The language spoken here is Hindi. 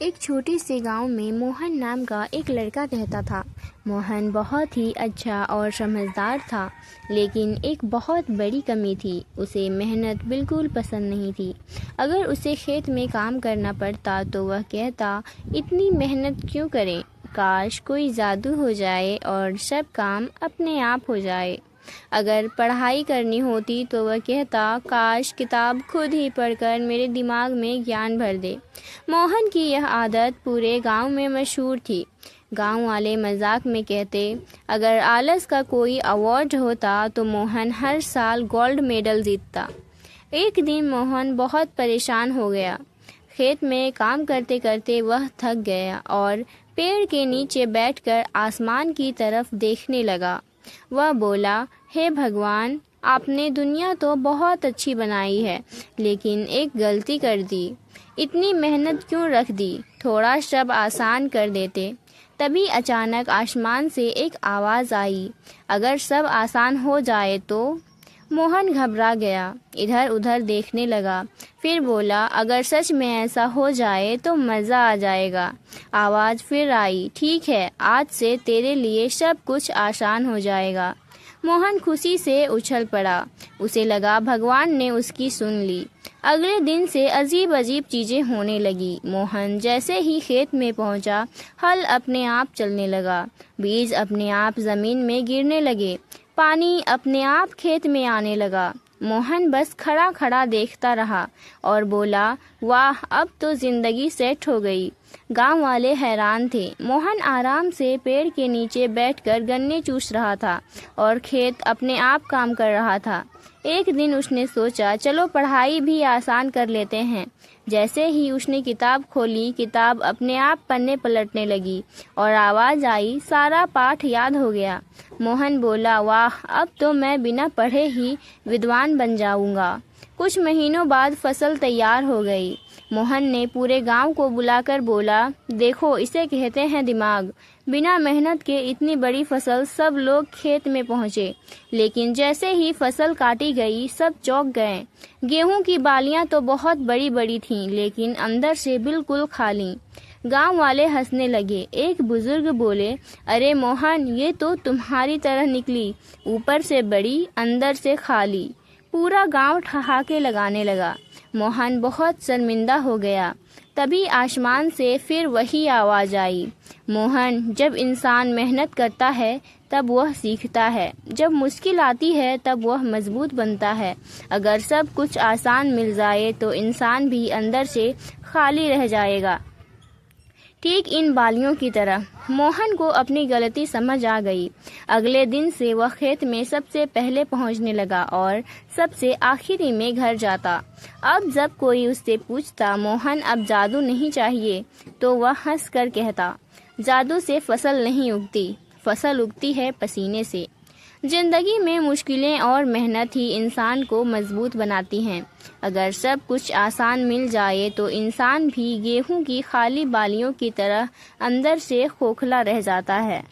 एक छोटे से गांव में मोहन नाम का एक लड़का रहता था। मोहन बहुत ही अच्छा और समझदार था, लेकिन एक बहुत बड़ी कमी थी, उसे मेहनत बिल्कुल पसंद नहीं थी। अगर उसे खेत में काम करना पड़ता तो वह कहता, इतनी मेहनत क्यों करें, काश कोई जादू हो जाए और सब काम अपने आप हो जाए। अगर पढ़ाई करनी होती तो वह कहता, काश किताब खुद ही पढ़कर मेरे दिमाग में ज्ञान भर दे। मोहन की यह आदत पूरे गांव में मशहूर थी। गांव वाले मजाक में कहते, अगर आलस का कोई अवार्ड होता तो मोहन हर साल गोल्ड मेडल जीतता। एक दिन मोहन बहुत परेशान हो गया। खेत में काम करते करते वह थक गया और पेड़ के नीचे बैठकर आसमान की तरफ देखने लगा। वह बोला, हे भगवान, आपने दुनिया तो बहुत अच्छी बनाई है, लेकिन एक गलती कर दी। इतनी मेहनत क्यों रख दी, थोड़ा सब आसान कर देते। तभी अचानक आसमान से एक आवाज़ आई, अगर सब आसान हो जाए तो। मोहन घबरा गया, इधर उधर देखने लगा, फिर बोला, अगर सच में ऐसा हो जाए तो मज़ा आ जाएगा। आवाज़ फिर आई, ठीक है, आज से तेरे लिए सब कुछ आसान हो जाएगा। मोहन खुशी से उछल पड़ा, उसे लगा भगवान ने उसकी सुन ली। अगले दिन से अजीब अजीब चीज़ें होने लगी। मोहन जैसे ही खेत में पहुंचा, हल अपने आप चलने लगा, बीज अपने आप ज़मीन में गिरने लगे, पानी अपने आप खेत में आने लगा। मोहन बस खड़ा खड़ा देखता रहा और बोला, वाह, अब तो जिंदगी सेट हो गई। गांव वाले हैरान थे। मोहन आराम से पेड़ के नीचे बैठकर गन्ने चूस रहा था और खेत अपने आप काम कर रहा था। एक दिन उसने सोचा, चलो पढ़ाई भी आसान कर लेते हैं। जैसे ही उसने किताब खोली, किताब अपने आप पन्ने पलटने लगी और आवाज़ आई, सारा पाठ याद हो गया। मोहन बोला, वाह, अब तो मैं बिना पढ़े ही विद्वान बन जाऊंगा। कुछ महीनों बाद फसल तैयार हो गई। मोहन ने पूरे गांव को बुलाकर बोला, देखो, इसे कहते हैं दिमाग। बिना मेहनत के इतनी बड़ी फसल। सब लोग खेत में पहुंचे, लेकिन जैसे ही फसल काटी गई सब चौंक गए। गेहूं की बालियां तो बहुत बड़ी बड़ी थीं, लेकिन अंदर से बिल्कुल खाली। गांव वाले हंसने लगे। एक बुजुर्ग बोले, अरे मोहन, ये तो तुम्हारी तरह निकली, ऊपर से बड़ी, अंदर से खाली। पूरा गांव ठहाके लगाने लगा। मोहन बहुत शर्मिंदा हो गया। तभी आसमान से फिर वही आवाज़ आई, मोहन, जब इंसान मेहनत करता है तब वह सीखता है, जब मुश्किल आती है तब वह मजबूत बनता है। अगर सब कुछ आसान मिल जाए तो इंसान भी अंदर से खाली रह जाएगा। ठीक इन बालियों की तरह मोहन को अपनी गलती समझ आ गई। अगले दिन से वह खेत में सबसे पहले पहुंचने लगा और सबसे आखिरी में घर जाता। अब जब कोई उससे पूछता, मोहन, अब जादू नहीं चाहिए, तो वह हंस कर कहता, जादू से फसल नहीं उगती, फसल उगती है पसीने से। जिंदगी में मुश्किलें और मेहनत ही इंसान को मजबूत बनाती हैं। अगर सब कुछ आसान मिल जाए तो इंसान भी गेहूं की खाली बालियों की तरह अंदर से खोखला रह जाता है।